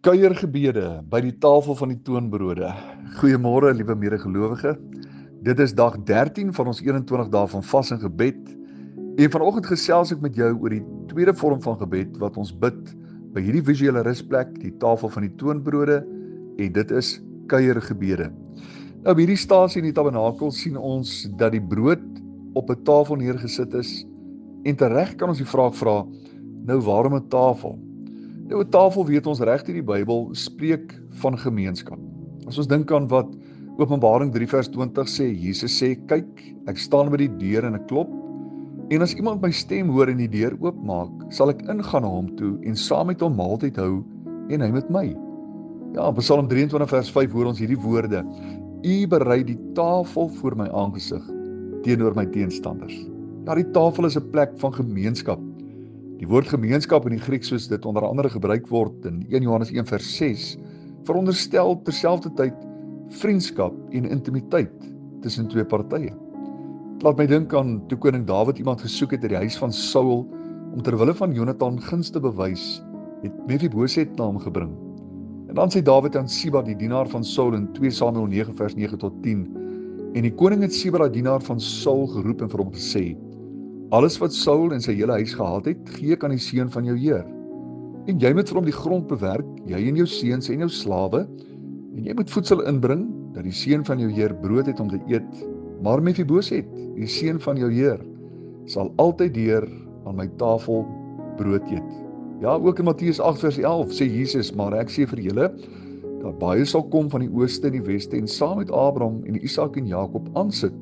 Kuiergebede by die tafel van die toonbrode. Goeiemôre liewe medegelowige. Dit is dag 13 van ons 21 dae van vas en gebed. En vanoggend gesels ek met jou oor die tweede vorm van gebed wat ons bid by hierdie visuele rusplek, die tafel van die toonbrode, en dit is kuiergebede. Nou by hierdie stasie in die tabernakel sien ons dat die brood op 'n tafel neergesit is, en tereg kan ons die vraag vra, nou waarom 'n tafel? Nou 'n tafel, weet ons, reg deur die Bybel spreek van gemeenskap. As ons dink aan wat Openbaring 3 vers 20 sê, Jesus sê, kyk, ek staan by die deur en ek klop, en as iemand my stem hoor en die deur oopmaak, sal ek ingaan na hom toe en saam met hom maaltyd hou en hy met my. Ja, in Psalm 23 vers 5 hoor ons hierdie woorde, U berei die tafel voor my aangesig teenoor my teenstanders. Ja, die tafel is 'n plek van gemeenskap. Die woord gemeenskap in die Grieks, soos dit onder andere gebruik word in 1 Johannes 1 vers 6, veronderstel terselfdertyd vriendskap en intimiteit tussen twee partye. Dit laat my dink aan toe koning Dawid iemand gesoek het uit die huis van Saul om ter wille van Jonathan guns te bewys, het Mefiboset na hom gebring. En dan sê Dawid aan Siba, die dienaar van Saul, in 2 Samuel 9 vers 9 tot 10, en die koning het Siba, die dienaar van Saul, geroep en vir hom gesê, alles wat Saul en sy hele huis gehad het, gee ek aan die seun van jou heer. En jy moet vir hom die grond bewerk, jy en jou seuns en jou slawe, en jy moet voedsel inbring, dat die seun van jou heer brood het om te eet. Maar Mefiboset, die seun van jou heer, sal altyd deur aan my tafel brood eet. Ja, ook in Matteus 8 vers 11 sê Jesus, maar ek sê vir julle, dat baie sal kom van die ooste en die weste, en saam met Abraham en Isak en Jakob aansit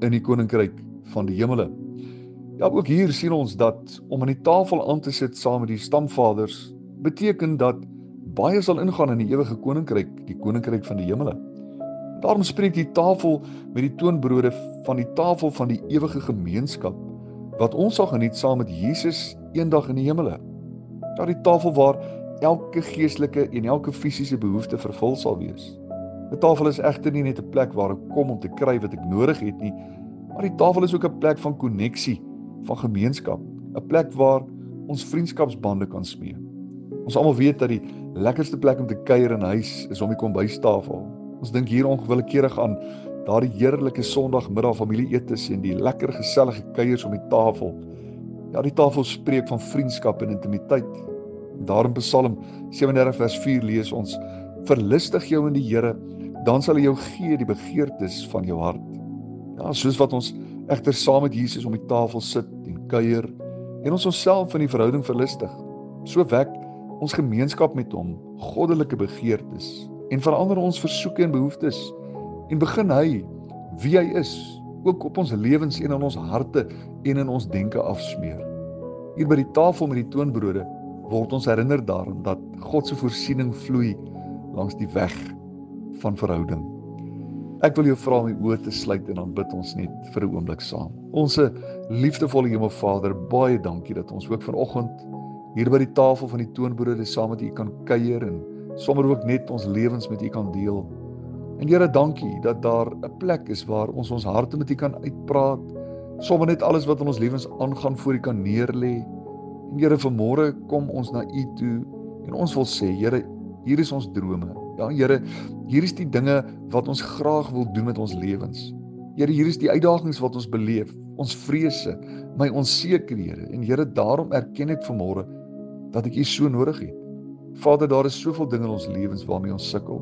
in die koninkryk van die hemele. Ja, ook hier sien ons dat om aan die tafel aan te sit saam met die stamvaders beteken dat baie sal ingaan in die ewige koninkryk, die koninkryk van die hemele. Daarom spreek die tafel met die toonbrode van die tafel van die ewige gemeenskap wat ons sal geniet saam met Jesus eendag in die hemele. Ja, die tafel waar elke geestelike en elke fisiese behoefte vervul sal wees. Die tafel is egter nie net 'n plek waar ek kom om te kry wat ek nodig het nie, maar die tafel is ook 'n plek van koneksie, van gemeenskap, 'n plek waar ons vriendskapsbande kan smee. Ons almal weet dat die lekkerste plek om te kuier in huis is om die kombuistafel. Ons dink hier onwillekeurig aan daardie heerlike Sondagmiddag familieetes en die lekker gesellige kuiers om die tafel. Ja, die tafel spreek van vriendskap en intimiteit. Daarom Psalm 37 vers 4 lees ons, verlustig jou in die Here, dan sal hy jou gee die begeertes van jou hart. Ja, soos wat ons egter saam met Jesus om die tafel sit en kuier en ons onsself in die verhouding verlustig, so wek ons gemeenskap met hom goddelike begeertes en verander ons versoeke en behoeftes en begin hy wie hy is ook op ons lewens en in ons harte en in ons denke afsmeer. Hier by die tafel met die toonbrode word ons herinner daaraan dat God se voorsiening vloei langs die weg van verhouding. Ek wil jou vra om die oë te sluit en dan bid ons net vir 'n oomblik saam. Onse liefdevolle Hemelvader, baie dankie dat ons ook vanoggend hier by die tafel van die toonbrode saam met U kan kuier en sommer ook net ons lewens met U kan deel. En Here, dankie dat daar 'n plek is waar ons ons harte met U kan uitpraat, sommer net alles wat in ons lewens aangaan voor U kan neerlê. En Here, vanmôre kom ons na U toe en ons wil sê, Here, hier is ons drome. Ja, Here, hier is die dinge wat ons graag wil doen met ons lewens. Here, hier is die uitdagings wat ons beleef, ons vrese, my onsekerhede. En Here, daarom erken ek vanmôre dat ek U so nodig het. Vader, daar is soveel dinge in ons lewens waarmee ons sukkel.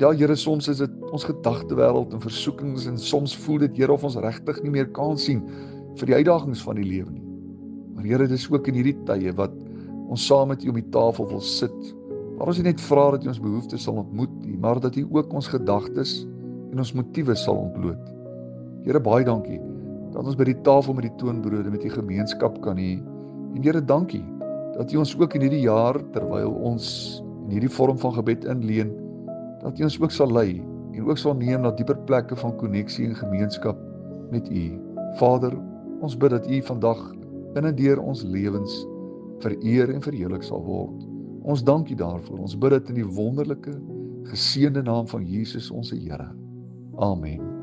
Ja, Here, soms is dit ons gedagtewêreld en versoekings en soms voel dit, Here, of ons regtig nie meer kan sien vir die uitdagings van die lewe nie. Maar Here, dit is ook in hierdie tye wat ons saam met U om die tafel wil sit, waar ons nie net vra dat U ons behoeftes sal ontmoet nie, maar dat U ook ons gedagtes en ons motiewe sal ontbloot. Here, baie dankie dat ons by die tafel met die toonbrode met U gemeenskap kan hê. En Here, dankie dat U ons ook in hierdie jaar, terwyl ons in hierdie vorm van gebed inleen, dat U ons ook sal lei en ook sal neem na dieper plekke van koneksie en gemeenskap met U. Vader, ons bid dat U vandag in en deur ons lewens vereer en verheerlik sal word. Ons dank U daarvoor. Ons bid dit in die wonderlike, geseënde naam van Jesus, ons Here. Amen.